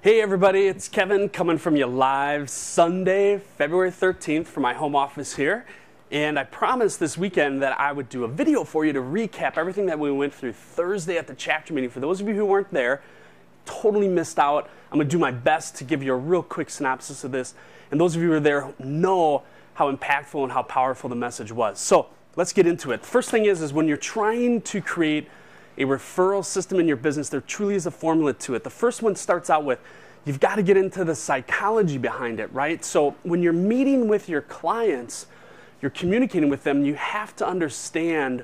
Hey everybody, it's Kevin coming from you live Sunday, February 13th from my home office here. And I promised this weekend that I would do a video for you to recap everything that we went through Thursday at the chapter meeting. For those of you who weren't there, totally missed out. I'm going to do my best to give you a real quick synopsis of this. And those of you who were there know how impactful and how powerful the message was. So let's get into it. The first thing is when you're trying to create a referral system in your business, there truly is a formula to it. The first one starts out with, you've got to get into the psychology behind it, right? So when you're meeting with your clients, you're communicating with them, you have to understand,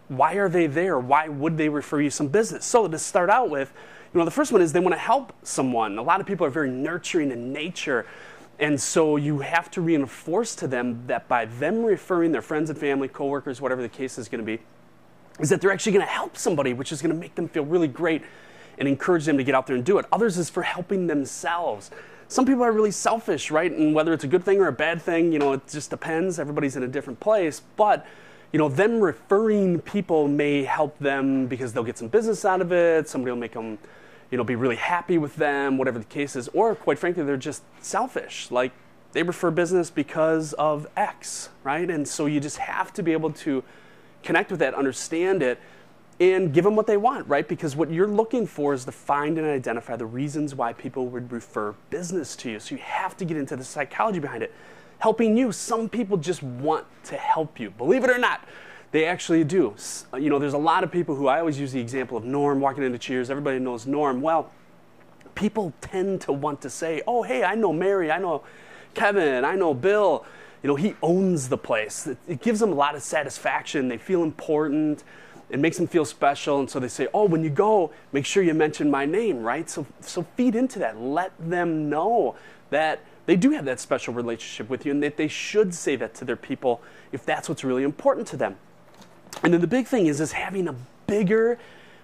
why are they there? Why would they refer you some business? So to start out with, the first one is they want to help someone. A lot of people are very nurturing in nature. And so you have to reinforce to them that by them referring their friends and family, coworkers, whatever the case is going to be, is that they're actually going to help somebody, which is going to make them feel really great and encourage them to get out there and do it. Others is for helping themselves. Some people are really selfish, right? And whether it's a good thing or a bad thing, it just depends. Everybody's in a different place. But, them referring people may help them because they'll get some business out of it. Somebody will make them, be really happy with them, whatever the case is. Or quite frankly, they're just selfish. Like they refer business because of X, right? And so you just have to be able to connect with that, understand it, and give them what they want, right? Because what you're looking for is to find and identify the reasons why people would refer business to you. So you have to get into the psychology behind it. Helping you, some people just want to help you. Believe it or not, they actually do. There's a lot of people who, I always use the example of Norm walking into Cheers. Everybody knows Norm. Well, people tend to want to say, oh, hey, I know Mary, I know Kevin, I know Bill. He owns the place. It gives them a lot of satisfaction. They feel important. It makes them feel special. And so they say, oh, when you go, make sure you mention my name, right? So feed into that. Let them know that they do have that special relationship with you and that they should say that to their people if that's what's really important to them. And then the big thing is having a bigger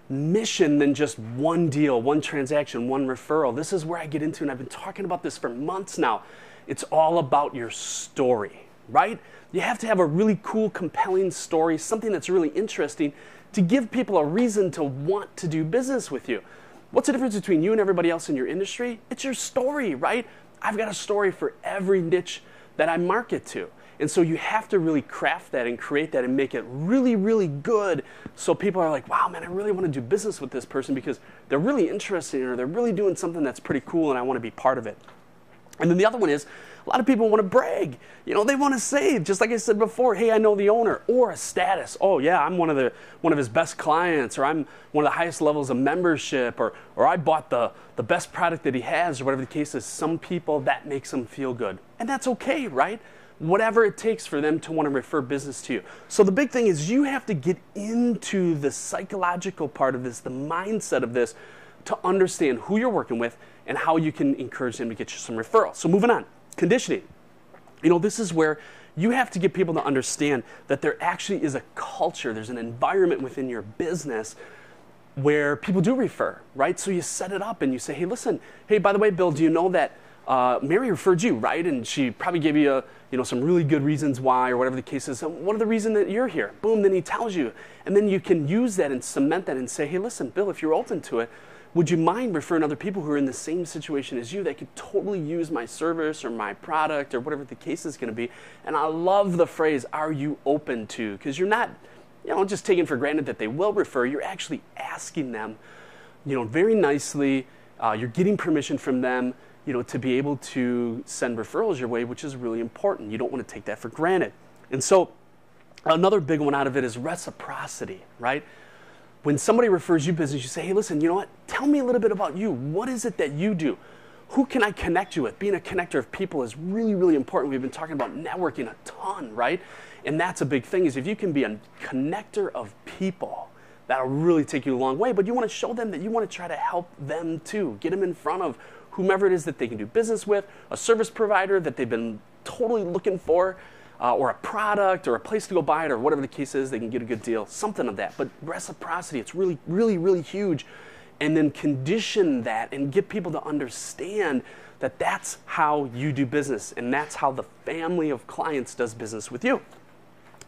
mission than just one deal, one transaction, one referral. This is where I get into, and I've been talking about this for months now. It's all about your story, right? You have to have a really cool, compelling story, something that's really interesting to give people a reason to want to do business with you. What's the difference between you and everybody else in your industry? It's your story, right? I've got a story for every niche that I market to. And so you have to really craft that and create that and make it really, really good so people are like, wow, man, I really want to do business with this person because they're really interested or they're really doing something that's pretty cool and I want to be part of it. And then the other one is, a lot of people want to brag. They want to say, just like I said before, hey, I know the owner, or a status. Oh yeah, I'm one of his best clients, or I'm one of the highest levels of membership, or I bought the best product that he has, or whatever the case is. Some people, that makes them feel good. And that's okay, right? Whatever it takes for them to want to refer business to you. So the big thing is you have to get into the psychological part of this, the mindset of this, to understand who you're working with and how you can encourage them to get you some referrals. So moving on, conditioning. This is where you have to get people to understand that there actually is a culture, there's an environment within your business where people do refer, right? So you set it up and you say, hey, listen, hey, by the way, Bill, do you know that Mary referred you, right? And she probably gave you some really good reasons why, or whatever the case is. What are the reasons that you're here? Boom, then he tells you. And then you can use that and cement that and say, hey, listen, Bill, if you're open to it, would you mind referring other people who are in the same situation as you that could totally use my service or my product or whatever the case is going to be? And I love the phrase, are you open to? Because you're not, just taking for granted that they will refer. You're actually asking them, very nicely. You're getting permission from them, to be able to send referrals your way, which is really important. You don't want to take that for granted. And so another big one out of it is reciprocity, right? When somebody refers you business, you say, hey, listen, you know what? Tell me a little bit about you. What is it that you do? Who can I connect you with? Being a connector of people is really, really important. We've been talking about networking a ton, right? And that's a big thing is if you can be a connector of people, that'll really take you a long way. But you want to show them that you want to try to help them too. Get them in front of whomever it is that they can do business with, a service provider that they've been totally looking for, or a product or a place to go buy it or whatever the case is, they can get a good deal, something of that. But reciprocity, it's really, really, really huge. And then condition that and get people to understand that that's how you do business and that's how the family of clients does business with you.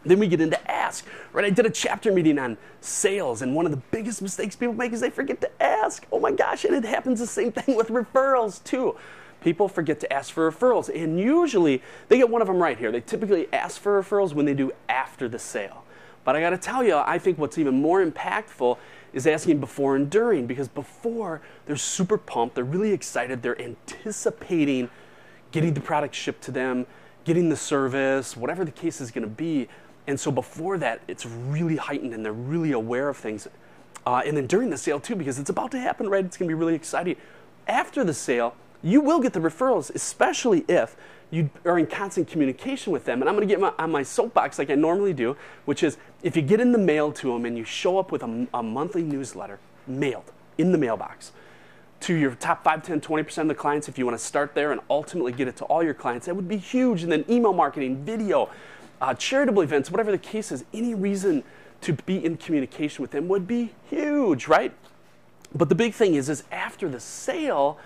Then we get into ask, right? I did a chapter meeting on sales, and one of the biggest mistakes people make is they forget to ask. Oh my gosh, and it happens the same thing with referrals too. People forget to ask for referrals, and usually they get one of them right here. They typically ask for referrals when they do after the sale. But I gotta tell you, I think what's even more impactful is asking before and during, because before, they're super pumped, they're really excited, they're anticipating getting the product shipped to them, getting the service, whatever the case is gonna be. And so before that, it's really heightened and they're really aware of things. And then during the sale too, because it's about to happen, right? It's gonna be really exciting. After the sale, you will get the referrals, especially if you are in constant communication with them. And I'm gonna get on my soapbox like I normally do, which is if you get in the mail to them and you show up with a monthly newsletter mailed in the mailbox to your top 5, 10, 20% of the clients, if you wanna start there and ultimately get it to all your clients, that would be huge. And then email marketing, video, charitable events, whatever the case is, any reason to be in communication with them would be huge, right? But the big thing is after the sale,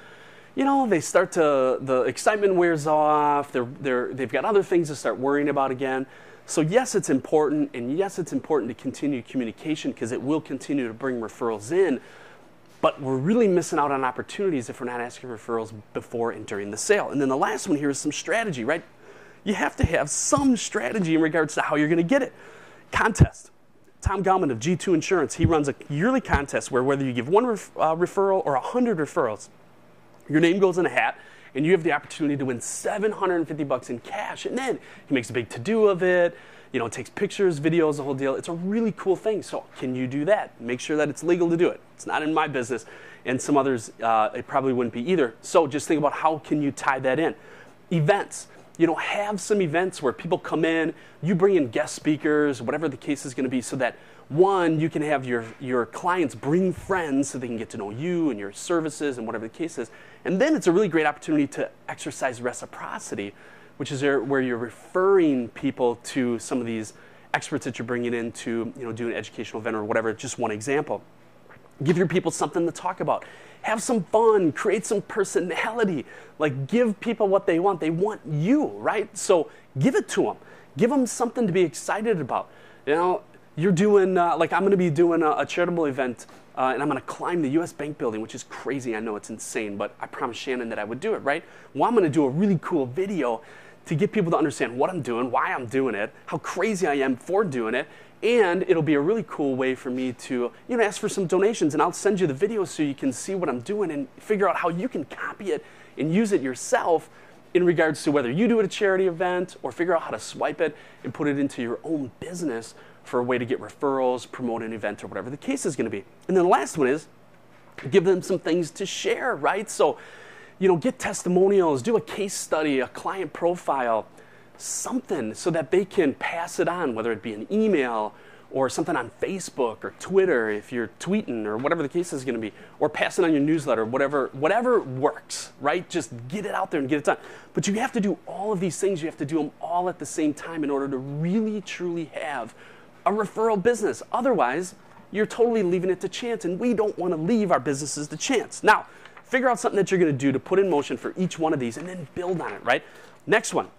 you know, they start to, the excitement wears off, they've got other things to start worrying about again. So yes, it's important, and yes, it's important to continue communication because it will continue to bring referrals in, but we're really missing out on opportunities if we're not asking referrals before and during the sale. And then the last one here is some strategy, right? You have to have some strategy in regards to how you're gonna get it. Contest. Tom Gallman of G2 Insurance, he runs a yearly contest where whether you give one referral or 100 referrals, your name goes in a hat and you have the opportunity to win $750 in cash. And then he makes a big to-do of it, you know, takes pictures, videos, the whole deal. It's a really cool thing. So can you do that? Make sure that it's legal to do it. It's not in my business, and some others, it probably wouldn't be either. So just think about how can you tie that in. Events. You know, have some events where people come in, you bring in guest speakers, whatever the case is going to be, so that one, you can have your clients bring friends so they can get to know you and your services and whatever the case is. And then it's a really great opportunity to exercise reciprocity, which is where you're referring people to some of these experts that you're bringing in to, you know, do an educational event or whatever. Just one example. Give your people something to talk about. Have some fun, create some personality. Like, give people what they want. They want you, right? So give it to them. Give them something to be excited about. You know, you're doing, like I'm gonna be doing a charitable event and I'm gonna climb the US Bank building, which is crazy. I know it's insane, but I promised Shannon that I would do it, right? Well, I'm gonna do a really cool video to get people to understand what I'm doing, why I'm doing it, how crazy I am for doing it, and it'll be a really cool way for me to, you know, ask for some donations, and I'll send you the video so you can see what I'm doing and figure out how you can copy it and use it yourself in regards to whether you do it at a charity event or figure out how to swipe it and put it into your own business for a way to get referrals, promote an event, or whatever the case is going to be. And then the last one is give them some things to share, right? So, you know, get testimonials, do a case study, a client profile, something so that they can pass it on, whether it be an email or something on Facebook or Twitter if you're tweeting or whatever the case is going to be, or pass it on your newsletter, whatever works, right? Just get it out there and get it done. But you have to do all of these things. You have to do them all at the same time in order to really, truly have a referral business. Otherwise, you're totally leaving it to chance, and we don't want to leave our businesses to chance. Now, figure out something that you're going to do to put in motion for each one of these and then build on it, right? Next one.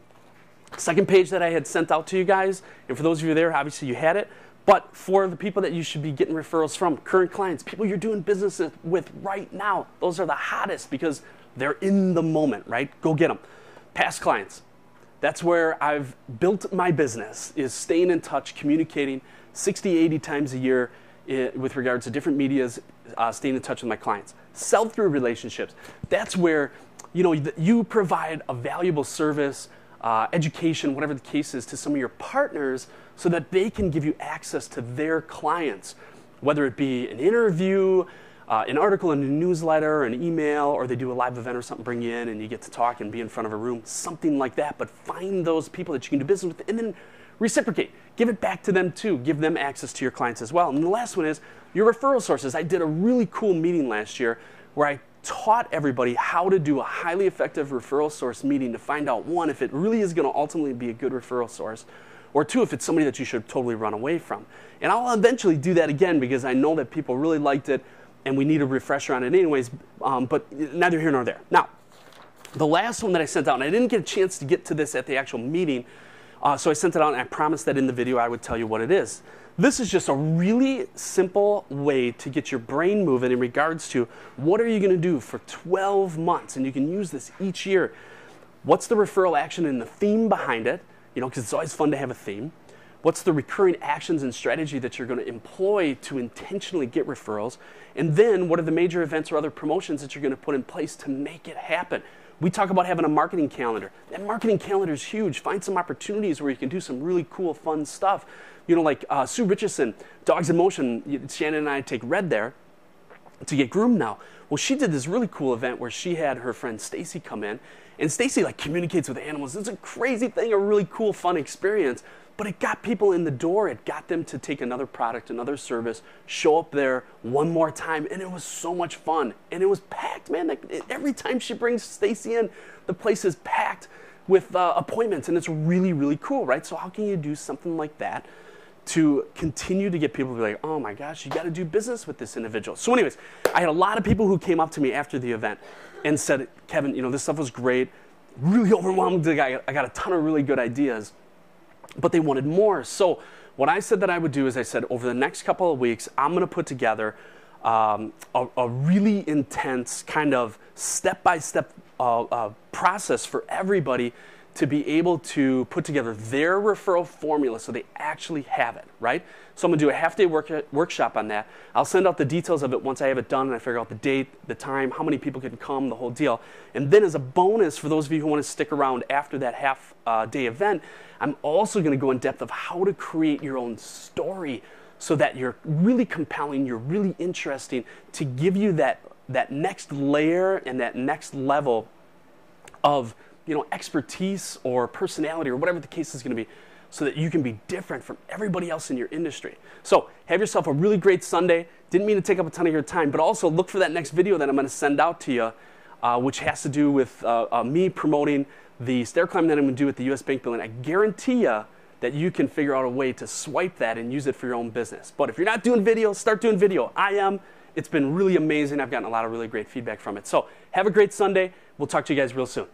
Second page that I had sent out to you guys, and for those of you there, obviously you had it, but for the people that you should be getting referrals from, current clients, people you're doing business with right now, those are the hottest because they're in the moment, right? Go get them. Past clients. That's where I've built my business, is staying in touch, communicating 60, 80 times a year with regards to different medias, staying in touch with my clients. Sell-through relationships. That's where, you know, you provide a valuable service, education, whatever the case is, to some of your partners so that they can give you access to their clients, whether it be an interview, an article in a newsletter, an email, or they do a live event or something, bring you in and you get to talk and be in front of a room, something like that. But find those people that you can do business with and then reciprocate. Give it back to them too. Give them access to your clients as well. And the last one is your referral sources. I did a really cool meeting last year where I taught everybody how to do a highly effective referral source meeting to find out, one, if it really is going to ultimately be a good referral source, or two, if it's somebody that you should totally run away from. And I'll eventually do that again because I know that people really liked it and we need a refresher on it anyways, but neither here nor there. Now, the last one that I sent out, and I didn't get a chance to get to this at the actual meeting, So I sent it out, and I promised that in the video I would tell you what it is. This is just a really simple way to get your brain moving in regards to what are you going to do for 12 months, and you can use this each year. What's the referral action and the theme behind it? Because it's always fun to have a theme. What's the recurring actions and strategy that you're going to employ to intentionally get referrals? And then what are the major events or other promotions that you're going to put in place to make it happen? We talk about having a marketing calendar. That marketing calendar is huge. Find some opportunities where you can do some really cool, fun stuff. Like Sue Richardson, Dogs in Motion, Shannon and I take Red there to get groomed now. Well, she did this really cool event where she had her friend Stacy come in, and Stacy communicates with animals. It's a crazy thing, a really cool, fun experience, but it got people in the door. It got them to take another product, another service, show up there one more time, and it was so much fun. And it was packed, man. Every time she brings Stacy in, the place is packed with appointments, and it's really, really cool, right? So how can you do something like that to continue to get people to be like, oh my gosh, you got to do business with this individual? So anyways, I had a lot of people who came up to me after the event and said, Kevin, this stuff was great, really overwhelmed. I got a ton of really good ideas, but they wanted more. So what I said that I would do is I said, over the next couple of weeks, I'm going to put together a really intense kind of step-by-step process for everybody to be able to put together their referral formula so they actually have it, right? So I'm going to do a half-day workshop on that. I'll send out the details of it once I have it done and I figure out the date, the time, how many people can come, the whole deal. And then as a bonus for those of you who want to stick around after that half-day event, I'm also going to go in depth of how to create your own story so that you're really compelling, you're really interesting, to give you that next layer and that next level of expertise or personality or whatever the case is going to be, so that you can be different from everybody else in your industry. So have yourself a really great Sunday. Didn't mean to take up a ton of your time, but also look for that next video that I'm going to send out to you, which has to do with me promoting the stair climb that I'm going to do at the US Bank building. I guarantee you that you can figure out a way to swipe that and use it for your own business. But if you're not doing video, start doing video. I am. It's been really amazing. I've gotten a lot of really great feedback from it. So have a great Sunday. We'll talk to you guys real soon.